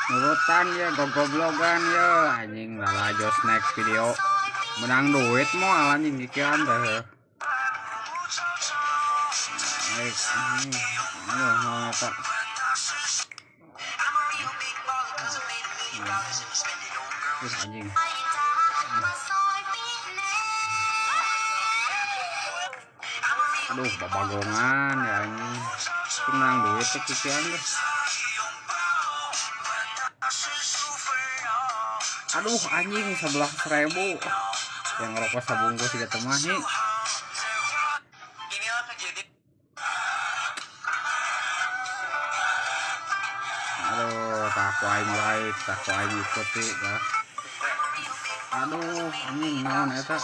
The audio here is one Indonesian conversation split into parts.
nurutan ya goblogan ya anjing lala jos naik video menang duit mau anjing kikiran teh naik tak anjing aduh babagongan ya anjing menang duit teh kikiran teh aduh anjing 11.000 yang ngerokok sabungkus 3 temah nih. Aduh tak aing baik tak aing ikuti dah. Aduh anjing naon eta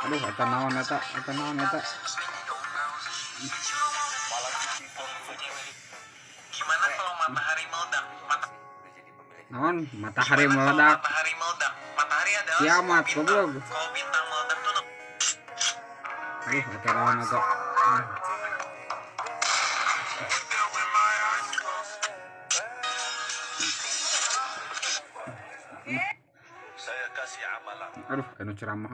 aduh eta naon eta gimana kalau matahari meledak? naon matahari meledak Matahari adalah kiamat bintang. goblok. Kalau bintang meledak tuh Aduh eta naon eta saya kasih amalan. aduh kanu ceramah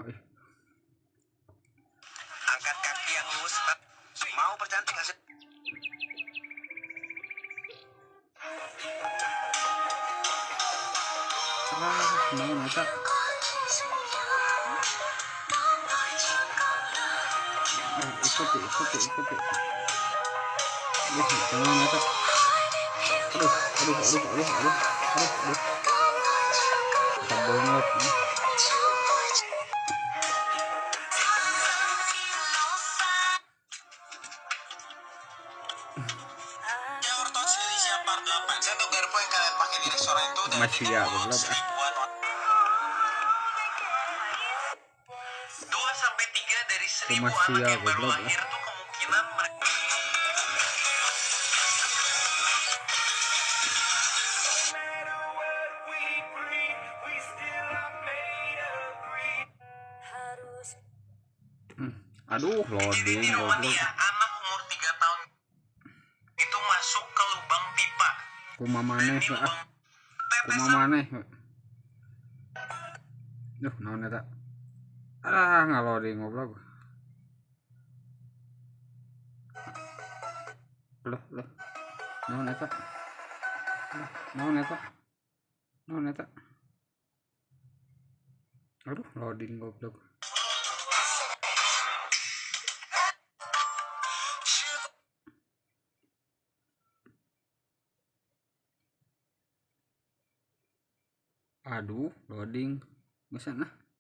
Angkat kaki yang lurus. Mau bercanting nggak sih? naon eta ikuti naon eta aduh banget Yang ortodoks Indonesia part 8. Satu garpu yang kalian pakai di restoran itu udah masih ya goblok 2 sampai 3 dari 1.000 masih anak ya yang baru goblok lahir tuh kemungkinan mereka aduh loading ini goblok ya, anak umur 3 tahun itu masuk ke lubang pipa. kumaha maneh duh naon eta ngaloding goblok loh naon eta aduh loading goblok aduh loading bisa nah